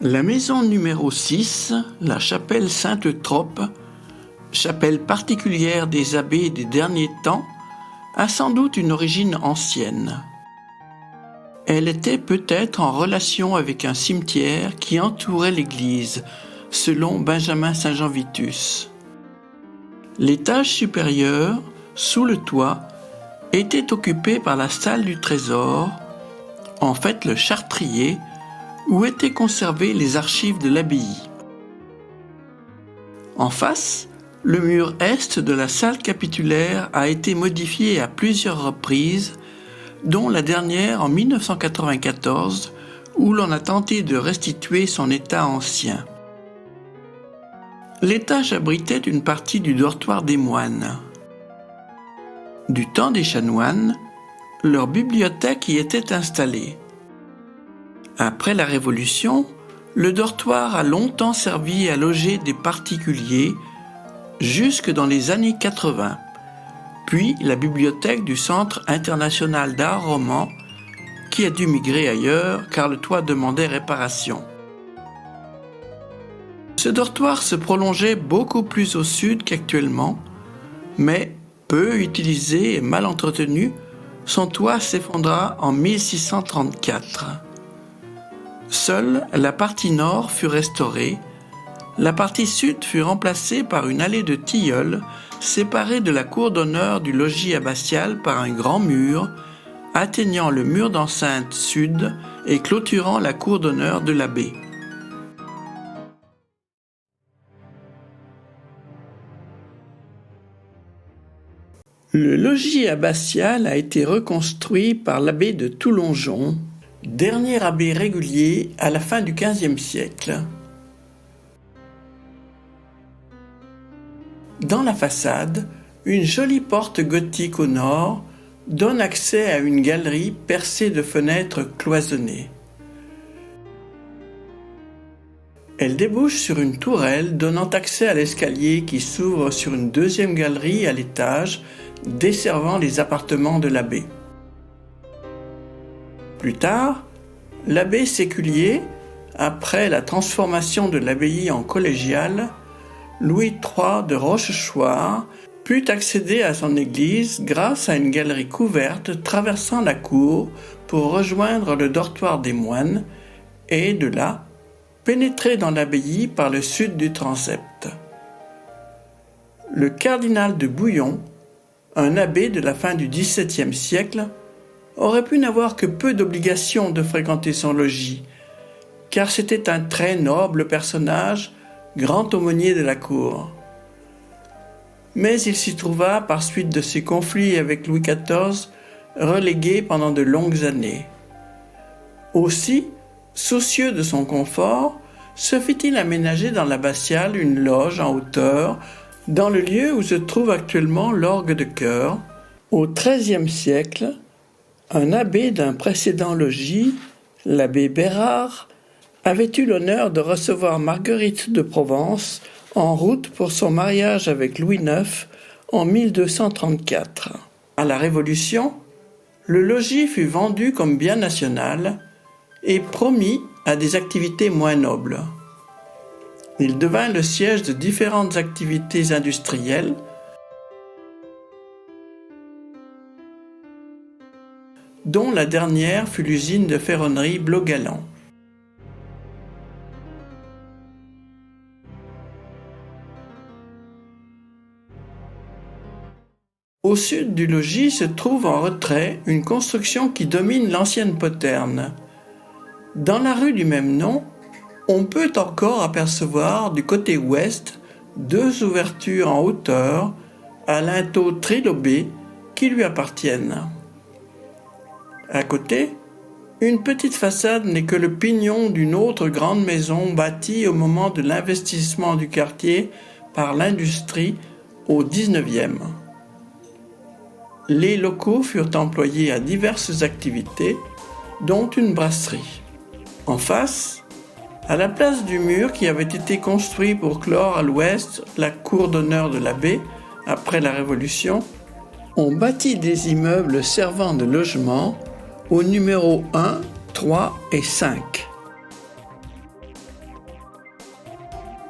La maison numéro 6, la chapelle Sainte-Eutrope, chapelle particulière des abbés des derniers temps, a sans doute une origine ancienne. Elle était peut-être en relation avec un cimetière qui entourait l'église, selon Benjamin Saint-Jean Vitus. L'étage supérieur, sous le toit, était occupé par la salle du trésor, en fait le chartrier, où étaient conservées les archives de l'abbaye. En face, le mur est de la salle capitulaire a été modifié à plusieurs reprises, dont la dernière en 1994, où l'on a tenté de restituer son état ancien. L'étage abritait une partie du dortoir des moines. Du temps des chanoines, leur bibliothèque y était installée. Après la Révolution, le dortoir a longtemps servi à loger des particuliers jusque dans les années 80, puis la bibliothèque du Centre international d'art roman qui a dû migrer ailleurs car le toit demandait réparation. Ce dortoir se prolongeait beaucoup plus au sud qu'actuellement, mais peu utilisé et mal entretenu, son toit s'effondra en 1634. Seule la partie nord fut restaurée, la partie sud fut remplacée par une allée de tilleuls séparée de la cour d'honneur du logis abbatial par un grand mur, atteignant le mur d'enceinte sud et clôturant la cour d'honneur de l'abbé. Le logis abbatial a été reconstruit par l'abbé de Toulonjon, dernier abbé régulier à la fin du XVe siècle. Dans la façade, une jolie porte gothique au nord donne accès à une galerie percée de fenêtres cloisonnées. Elle débouche sur une tourelle donnant accès à l'escalier qui s'ouvre sur une deuxième galerie à l'étage, desservant les appartements de l'abbé. Plus tard, l'abbé séculier, après la transformation de l'abbaye en collégiale, Louis III de Rochechouart put accéder à son église grâce à une galerie couverte traversant la cour pour rejoindre le dortoir des moines et, de là, pénétrer dans l'abbaye par le sud du transept. Le cardinal de Bouillon, un abbé de la fin du XVIIe siècle, aurait pu n'avoir que peu d'obligation de fréquenter son logis, car c'était un très noble personnage, grand aumônier de la cour. Mais il s'y trouva, par suite de ses conflits avec Louis XIV, relégué pendant de longues années. Aussi, soucieux de son confort, se fit-il aménager dans l'abbatiale une loge en hauteur, dans le lieu où se trouve actuellement l'orgue de chœur. Au XIIIe siècle, un abbé d'un précédent logis, l'abbé Bérard, avait eu l'honneur de recevoir Marguerite de Provence en route pour son mariage avec Louis IX en 1234. À la Révolution, le logis fut vendu comme bien national et promis à des activités moins nobles. Il devint le siège de différentes activités industrielles, dont la dernière fut l'usine de ferronnerie Blogalland. Au sud du logis se trouve en retrait une construction qui domine l'ancienne poterne. Dans la rue du même nom, on peut encore apercevoir du côté ouest 2 ouvertures en hauteur à linteaux trilobés qui lui appartiennent. À côté, une petite façade n'est que le pignon d'une autre grande maison bâtie au moment de l'investissement du quartier par l'industrie au XIXe. Les locaux furent employés à diverses activités, dont une brasserie. En face, à la place du mur qui avait été construit pour clore à l'ouest la cour d'honneur de l'abbé après la Révolution, on bâtit des immeubles servant de logement aux numéros 1, 3 et 5.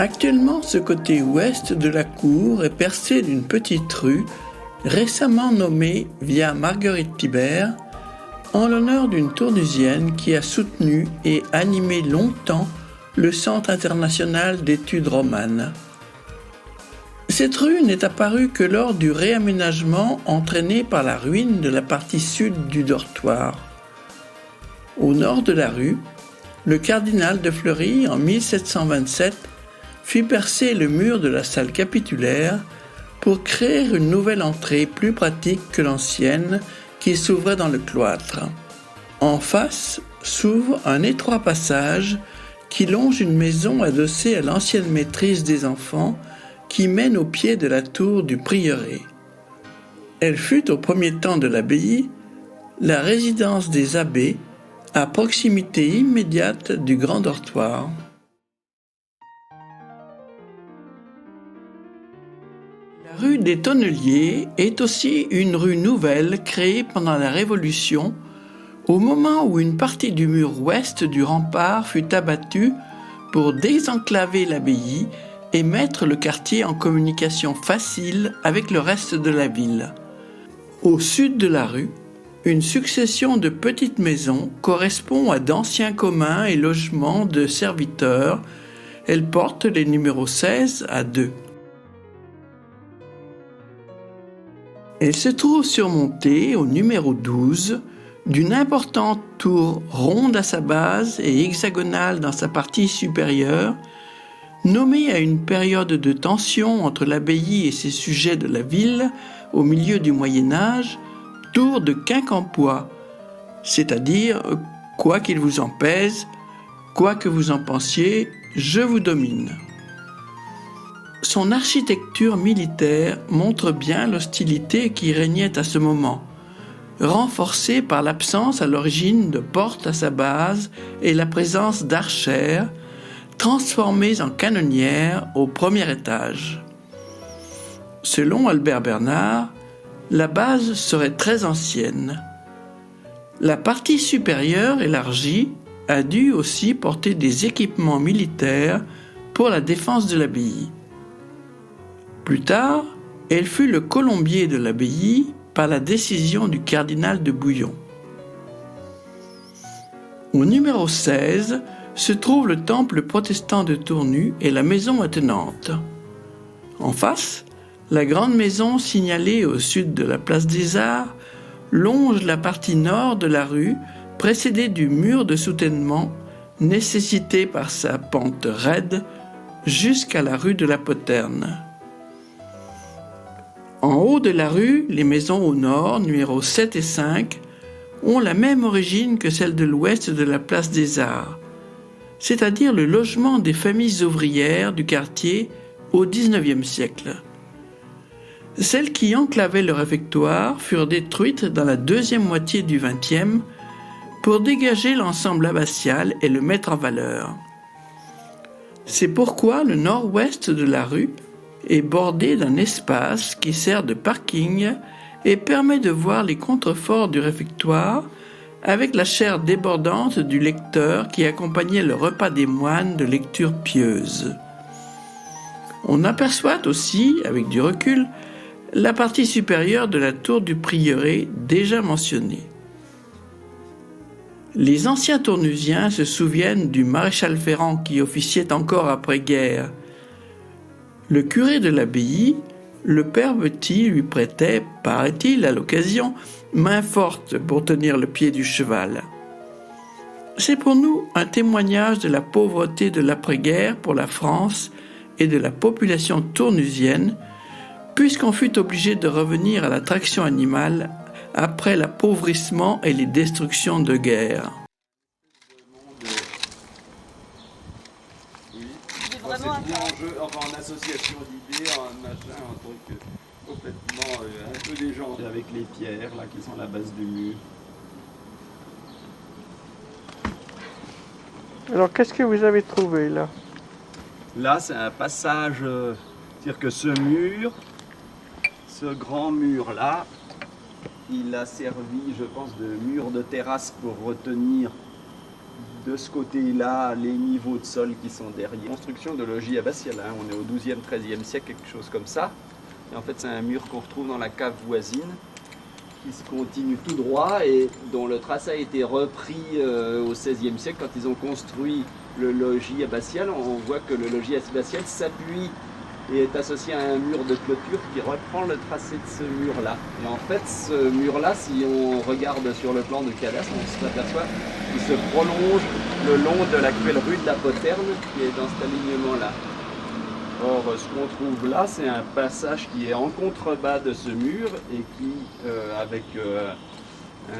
Actuellement, ce côté ouest de la cour est percé d'une petite rue récemment nommée Via Marguerite Thibert, en l'honneur d'une tournusienne qui a soutenu et animé longtemps le Centre international d'études romanes. Cette rue n'est apparue que lors du réaménagement entraîné par la ruine de la partie sud du dortoir. Au nord de la rue, le cardinal de Fleury, en 1727, fit percer le mur de la salle capitulaire pour créer une nouvelle entrée plus pratique que l'ancienne qui s'ouvrait dans le cloître. En face s'ouvre un étroit passage qui longe une maison adossée à l'ancienne maîtrise des enfants qui mène au pied de la tour du prieuré. Elle fut au premier temps de l'abbaye la résidence des abbés à proximité immédiate du grand dortoir. La rue des Tonneliers est aussi une rue nouvelle créée pendant la Révolution, au moment où une partie du mur ouest du rempart fut abattue pour désenclaver l'abbaye et mettre le quartier en communication facile avec le reste de la ville. Au sud de la rue, une succession de petites maisons correspond à d'anciens communs et logements de serviteurs. Elle porte les numéros 16 à 2. Elle se trouve surmontée au numéro 12 d'une importante tour ronde à sa base et hexagonale dans sa partie supérieure, nommée à une période de tension entre l'abbaye et ses sujets de la ville au milieu du Moyen-Âge, tour de Quincampoix, c'est-à-dire « quoi qu'il vous en pèse, quoi que vous en pensiez, je vous domine ». Son architecture militaire montre bien l'hostilité qui régnait à ce moment, renforcée par l'absence à l'origine de portes à sa base et la présence d'archères, transformées en canonnières au premier étage. Selon Albert Bernard, la base serait très ancienne. La partie supérieure élargie a dû aussi porter des équipements militaires pour la défense de l'abbaye. Plus tard, elle fut le colombier de l'abbaye par la décision du cardinal de Bouillon. Au numéro 16 se trouve le temple protestant de Tournu et la maison attenante. En face, la grande maison signalée au sud de la place des Arts longe la partie nord de la rue, précédée du mur de soutènement, nécessité par sa pente raide, jusqu'à la rue de la Poterne. En haut de la rue, les maisons au nord, numéros 7 et 5, ont la même origine que celle de l'ouest de la place des Arts, c'est-à-dire le logement des familles ouvrières du quartier au XIXe siècle. Celles qui enclavaient le réfectoire furent détruites dans la deuxième moitié du XXe pour dégager l'ensemble abbatial et le mettre en valeur. C'est pourquoi le nord-ouest de la rue est bordé d'un espace qui sert de parking et permet de voir les contreforts du réfectoire avec la chaire débordante du lecteur qui accompagnait le repas des moines de lecture pieuse. On aperçoit aussi, avec du recul, la partie supérieure de la tour du prieuré déjà mentionnée. Les anciens tournusiens se souviennent du maréchal Ferrand qui officiait encore après-guerre. Le curé de l'abbaye, le père Petit, lui prêtait, paraît-il à l'occasion, main forte pour tenir le pied du cheval. C'est pour nous un témoignage de la pauvreté de l'après-guerre pour la France et de la population tournusienne, puisqu'on fut obligé de revenir à la traction animale après l'appauvrissement et les destructions de guerre. C'est bien en jeu, enfin en association d'idées, un machin, un truc complètement un peu légendaire avec les pierres là qui sont à la base du mur. Alors qu'est-ce que vous avez trouvé là? Là c'est un passage, c'est-à-dire que ce mur, ce grand mur là, il a servi je pense de mur de terrasse pour retenir de ce côté-là les niveaux de sol qui sont derrière. Construction de logis abbatial, hein. On est au XIIe, XIIIe siècle, quelque chose comme ça. Et en fait, c'est un mur qu'on retrouve dans la cave voisine, qui se continue tout droit et dont le tracé a été repris au XVIe siècle quand ils ont construit le logis abbatial. On voit que le logis abbatial s'appuie et est associé à un mur de clôture qui reprend le tracé de ce mur-là. Et en fait, ce mur-là, si on regarde sur le plan de cadastre, on s'aperçoit qu'il se prolonge le long de l'actuelle rue de la Poterne qui est dans cet alignement-là. Or, ce qu'on trouve là, c'est un passage qui est en contrebas de ce mur et qui, avec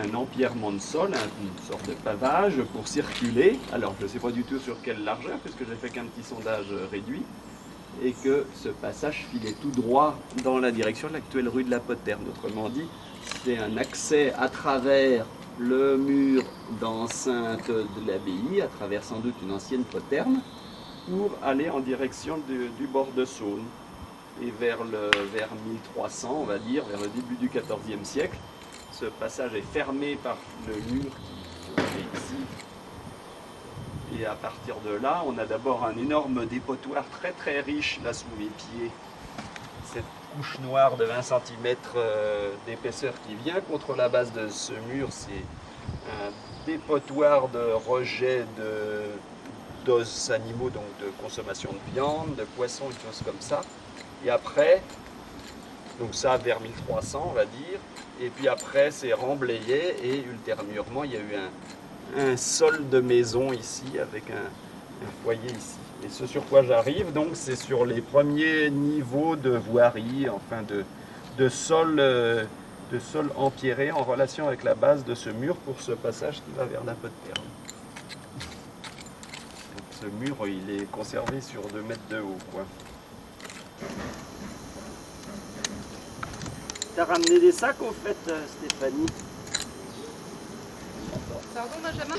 un empierrement de sol, une sorte de pavage pour circuler. Alors, je ne sais pas du tout sur quelle largeur, puisque j'ai fait qu'un petit sondage réduit, et que ce passage filait tout droit dans la direction de l'actuelle rue de la Poterne. Autrement dit, c'est un accès à travers le mur d'enceinte de l'abbaye, à travers sans doute une ancienne poterne, pour aller en direction du bord de Saône. Et vers 1300, on va dire, vers le début du XIVe siècle, ce passage est fermé par le mur qui est ici. Et à partir de là, on a d'abord un énorme dépotoir très très riche là sous mes pieds. Cette couche noire de 20 cm d'épaisseur qui vient contre la base de ce mur, c'est un dépotoir de rejets d'os animaux, donc de consommation de viande, de poisson, des choses comme ça. Et après, donc ça vers 1300 on va dire, et puis après c'est remblayé et ultérieurement il y a eu un sol de maison ici avec un foyer ici. Et ce sur quoi j'arrive, donc c'est sur les premiers niveaux de voirie, enfin de sol empierré en relation avec la base de ce mur pour ce passage qui va vers la Poterne. Ce mur, il est conservé sur 2 mètres de haut, quoi. T'as ramené des sacs au fait, Stéphanie? Pardon, Benjamin?